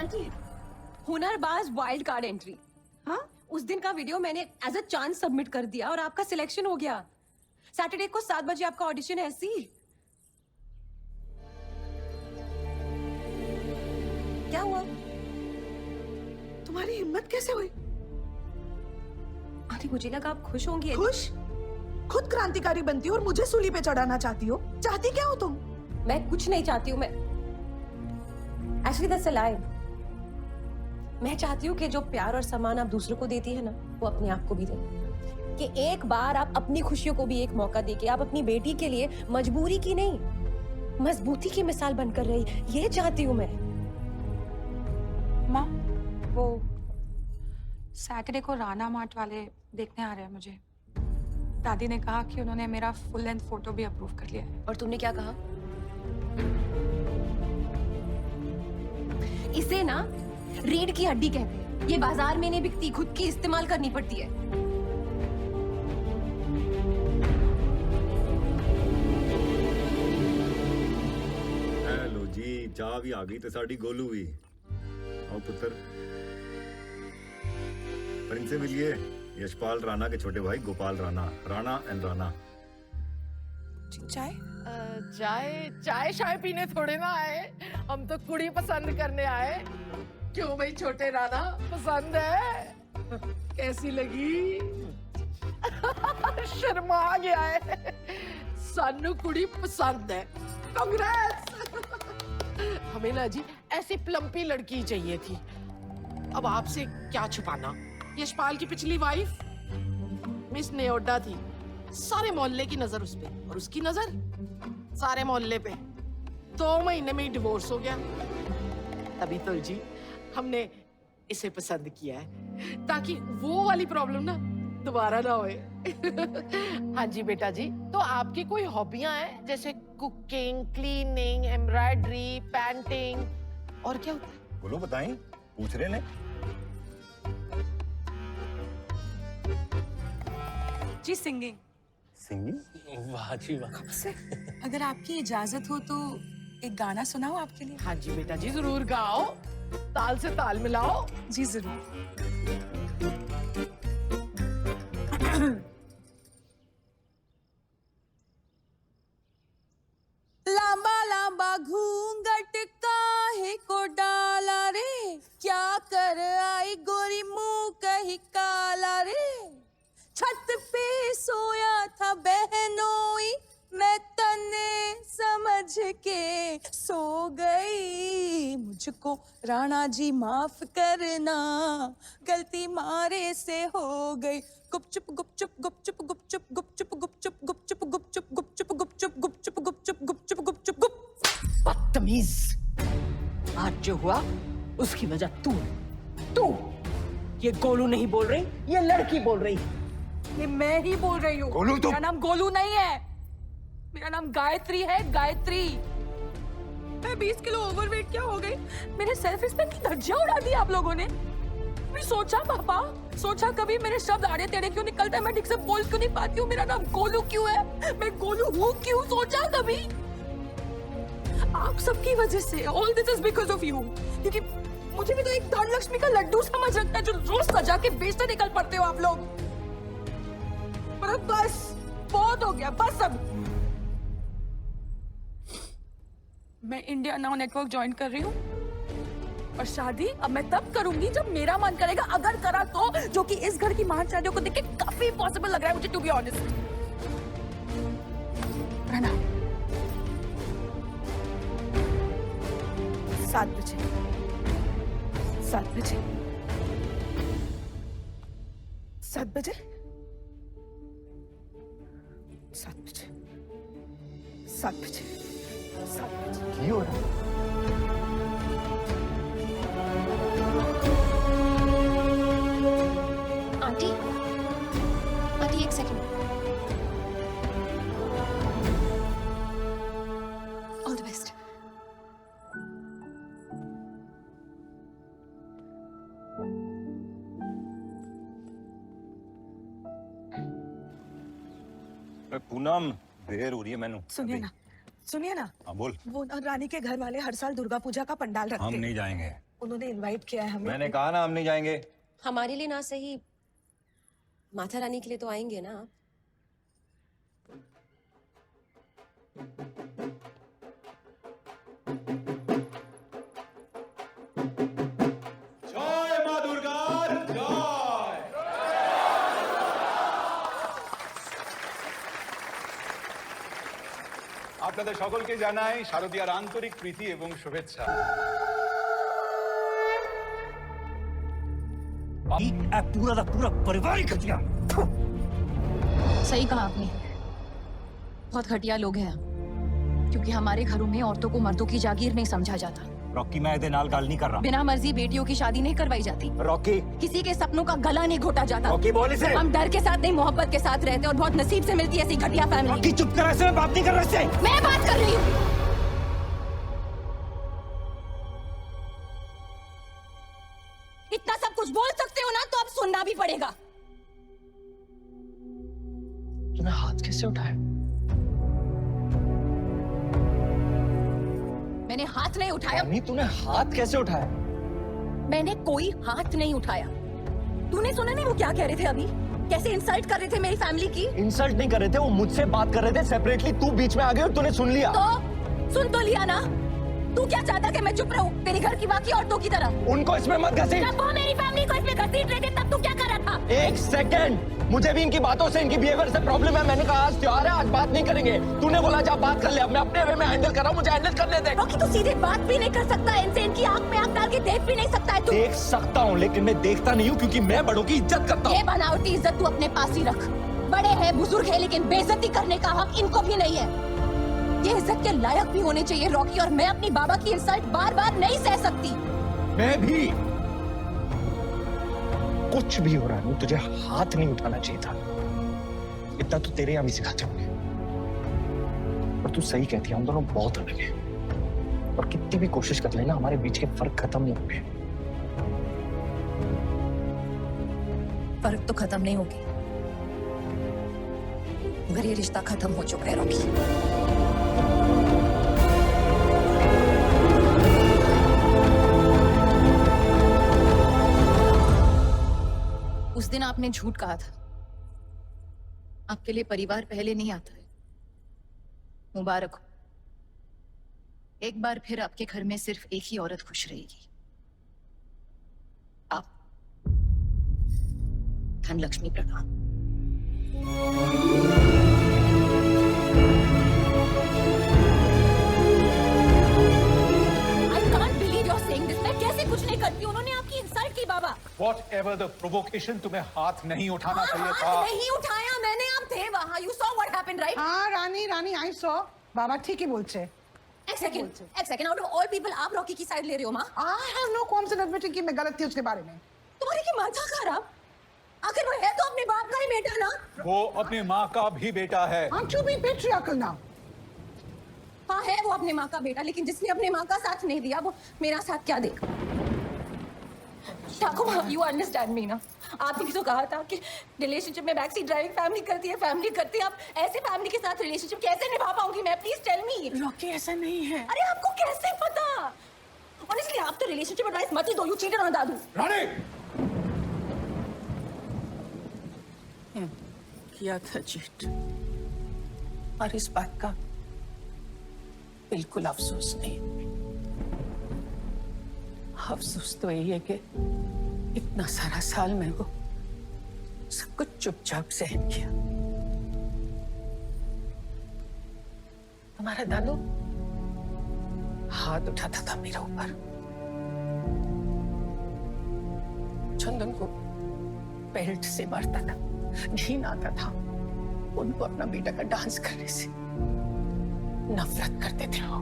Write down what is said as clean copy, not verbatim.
Aunty Hunarbaaz wild card entry. हाँ उस दिन का वीडियो मैंने एज अ चांस सबमिट कर दिया और आपका सिलेक्शन हो गया। सैटरडे को 7 बजे आपका ऑडिशन है। सी क्या हुआ? तुम्हारी हिम्मत कैसे हुई? आंटी मुझे लगा आप खुश होंगी। खुश? खुद क्रांतिकारी बनती हो और मुझे सूली पे चढ़ाना चाहती हो। चाहती क्या हो तुम? मैं कुछ नहीं चाहती हूँ। मैं एक्चुअली दैट्स अ लाई। मैं चाहती हूँ कि जो प्यार और सम्मान आप दूसरों को देती है ना, वो अपने आप को भी दे। कि एक बार आप अपनी खुशियों को भी एक मौका देके आप अपनी बेटी के लिए मजबूरी की नहीं, मजबूती की मिसाल बनकर रही। ये चाहती हूँ मैं। माँ, वो सैटरडे को राणा मार्ट वाले देखने आ रहे हैं मुझे। दादी ने कहा कि उन्होंने मेरा फुल लेंथ फोटो भी अप्रूव कर लिया है। और तुमने क्या कहा? इसे ना रीढ़ की हड्डी कहते हैं। ये बाजार में नहीं बिकती, खुद की इस्तेमाल करनी पड़ती है। हेलो जी, चाह भी आ गई तो साड़ी गोलू भी। आओ पुत्र, प्रिंस से मिलिए। यशपाल राणा के छोटे भाई गोपाल राणा, राणा एंड राणा। चाय? चाय चाय शाय पीने थोड़े ना आए, हम तो कुड़ी पसंद करने आए। क्यों भाई छोटे राणा, पसंद है? कैसी लगी? शर्मा गया है। सानू कुड़ी पसंद है। कांग्रेस। हमें ना जी ऐसी प्लम्पी लड़की चाहिए थी। अब आपसे क्या छुपाना, यशपाल की पिछली वाइफ मिस नेओडा थी। सारे मोहल्ले की नजर उस पे और उसकी नजर सारे मोहल्ले पे। 2 महीने में ही डिवोर्स हो गया। तभी तो जी हमने इसे पसंद किया है, ताकि वो वाली प्रॉब्लम ना दोबारा ना होए। हाँ जी बेटा जी, तो आपकी कोई हॉबियां हैं जैसे कुकिंग, क्लीनिंग, एम्ब्रॉयडरी, पेंटिंग और क्या होता है? बोलो, बताएं, पूछ रहे ने। जी सिंगिंग। सिंगिंग? वाह जी वाह। से अगर आपकी इजाजत हो तो एक गाना सुनाओ आपके लिए। हाँ जी बेटा जी, जरूर गाओ, ताल से ताल मिलाओ। जी जरूर। लांबा लांबा घूंघट काहे को डाला रे, क्या कर आई गोरी मुंह कहीं काला रे। छत पे सोया था बहनोई, मैं तने समझ के सो गई। मुझको राणा जी माफ करना, गलती मारे से हो गई। गुपचुप गुपचुप गुपचुप गुपचुप गुपचुप गुपचुप गुपचुप गुपचुप गुपचुप गुपचुप गुपचुप गुपचुप गुपचुप गुपचुप गुप। बदतमीज, आज जो हुआ उसकी वजह तू है। तू, ये गोलू नहीं बोल रही, ये लड़की बोल रही। ये मैं ही बोल रही हूँ। गोलू तो- मेरा नाम गोलू नहीं है, मेरा नाम गायत्री है, गायत्री। मैं 20 किलो ओवरवेट क्या हो गई? मेरे सेल्फ रिस्पेक्ट की धज्जियां उड़ा दी आप लोगों ने। मैं सोचा पापा, सोचा कभी मेरे शब्द आड़े टेढ़े क्यों निकलते हैं, मैं ठीक से बोल क्यों नहीं पाती हूँ, मेरा नाम गोलू क्यों है, मैं गोलू हूँ क्यों? सोचा कभी? आप सबकी वजह से, all this is because of you. क्योंकि मुझे भी तो एक धन लक्ष्मी का लड्डू समझ रखता है जो रोज सजा के बेचते निकल पड़ते हो आप लोग। पर अब बस बहुत हो गया, बस अब। मैं इंडिया नाउ नेटवर्क ज्वाइन कर रही हूँ और शादी अब मैं तब करूंगी जब मेरा मन करेगा, अगर करा तो, जो कि इस घर की मान शादियों को देख के काफी पॉसिबल लग रहा है मुझे, टू बी ऑनेस्ट। राणा 7 बजे 7 बजे 7 बजे 7 बजे 7 बजे 7 बजे। की हो रहा है? आंटी, आंटी एक second. All the best. Poonam, देर हो रही है मैनू। सुनिए ना, हाँ बोल। वो रानी के घर वाले हर साल दुर्गा पूजा का पंडाल रखते हम हैं। नहीं जाएंगे। उन्होंने इनवाइट किया है हमें। मैंने कहा ना हम नहीं जाएंगे। हमारे लिए ना सही, माता रानी के लिए तो आएंगे ना आप। জয় মা দুর্গার জয়। আপনাদের সকলকে জানাই শারদীয়ার আন্তরিক প্রীতি এবং শুভেচ্ছা। पूरा का पूरा परिवार ही घटिया। सही कहा आपने, बहुत घटिया लोग हैं, क्योंकि हमारे घरों में औरतों को मर्दों की जागीर नहीं समझा जाता। रॉकी मैं ਇਹਦੇ ਨਾਲ ਗੱਲ नहीं कर रहा। बिना मर्जी बेटियों की शादी नहीं करवाई जाती, रॉकी किसी के सपनों का गला नहीं घोटा जाता। रॉकी बोल इसे। हम डर के साथ नहीं मोहब्बत के साथ रहते, और बहुत नसीब से मिलती है ऐसी घटिया फैमिली। रॉकी चुप कर, ऐसे मैं बात नहीं कर रहा इससे। मैं बात कर रही हूँ। इतना सब कुछ बोल सकते हो ना, तो अब सुनना भी पड़ेगा। तूने हाथ कैसे उठाया? मैंने हाथ नहीं उठाया। नहीं, तूने हाथ कैसे उठाया? मैंने कोई हाथ नहीं उठाया। तूने सुना नहीं वो क्या कह रहे थे अभी? कैसे इंसल्ट कर रहे थे मेरी फैमिली की? इंसल्ट नहीं कर रहे थे, वो मुझसे बात कर रहे थे सेपरेटली। तू बीच में आ गई और तूने सुन लिया। तो सुन तो लिया ना। तू क्या चाहता कि मैं चुप रहूं तेरे घर की बाकी औरतों की तरह? उनको इसमें मत घसीट। जब वो मेरी फैमिली को इसमें घसीट रहे थे, तब तू क्या कर रहा था? एक सेकंड, मुझे भी इनकी बातों से, इनकी बिहेवियर से प्रॉब्लम है। मैंने कहा आज त्योहार है, आज बात नहीं करेंगे। तूने बोला जा बात कर ले। अब मैं अपने वे में हैंडल कर रहा हूँ, मुझे हैंडल करने दे। रॉकी, तू सीधे बात भी नहीं कर सकता इनसे, इनकी आंख में आंख डाल के देख भी नहीं सकता है तू। देख सकता हूँ, लेकिन मैं देखता नहीं हूँ, क्योंकि मैं बड़ों की इज्जत करता ये हूँ। बनावटी इज्जत तू अपने पास ही रख। बड़े हैं, बुजुर्ग है, लेकिन बेइज्जती करने का हक इनको भी नहीं है। ये इज्जत के लायक भी होने चाहिए रॉकी, और मैं अपनी बाबा की इंसल्ट बार बार नहीं सह सकती। मैं भी। कुछ भी हो रहा है, तुझे हाथ नहीं उठाना चाहिए था। इतना तो तेरे यहाँ भी सिखाते होंगे। और तू सही कहती है, हम दोनों बहुत अलग हैं। और कितनी भी कोशिश कर लेना, हमारे बीच के फर्क खत्म नहीं होंगे। फर्क तो खत्म नहीं होगी, मगर ये रिश्ता खत्म हो चुका है रॉकी। उस दिन आपने झूठ कहा था, आपके लिए परिवार पहले नहीं आता है। मुबारक हो, एक बार फिर आपके घर में सिर्फ एक ही औरत खुश रहेगी, आप। धनलक्ष्मी प्रधान। I can't believe you're saying this. मैं कैसे कुछ नहीं करती, उन्होंने आपकी इंसल्ट की बाबा। Whatever the provocation, तुम्हें हाथ नहीं उठाना चाहिए था। हाथ नहीं उठाया मैंने, आप थे वहाँ। You saw what happened, right? हाँ रानी रानी आई सॉ बाबा ठीक ही बोलছে। एक second, out of all people आप रॉकी की साइड ले रहे हो माँ? I have no qualms in admitting कि मैं गलत थी उसके बारे में। तुम्हारी की माथा खराब? आखिर वो है तो अपने बाप का ही बेटा ना। वो अपनी माँ का भी बेटा है। Aren't you being patriarchal now? हाँ है वो अपने माँ का बेटा, लेकिन जिसने अपने माँ का साथ नहीं दिया, वो मेरा साथ क्या देगा? यू अंडरस्टैंड मी ना? आपने किसी को कहा था कि रिलेशनशिप में बैक सीट ड्राइविंग फैमिली करती है, फैमिली करती है। आप ऐसे फैमिली के साथ रिलेशनशिप कैसे निभा पाऊंगी मैं? Please tell me. रॉकी ऐसा नहीं है। अरे आपको कैसे पता? ऑनेस्टली आप तो रिलेशनशिप एडवाइस मत ही दो। यू चीटेड ऑन दादू। रानी, किया था चीट, और इस बात का बिल्कुल अफसोस नहीं। अफसोस तो यही है कि इतना सारा साल में वो सब कुछ चुपचाप सहन किया। हमारा दादू हाथ उठाता था मेरे ऊपर, चंदन को बेल्ट से मारता था, घिन आता था उनको अपना बेटा का डांस करने से। नफरत करते थे वो।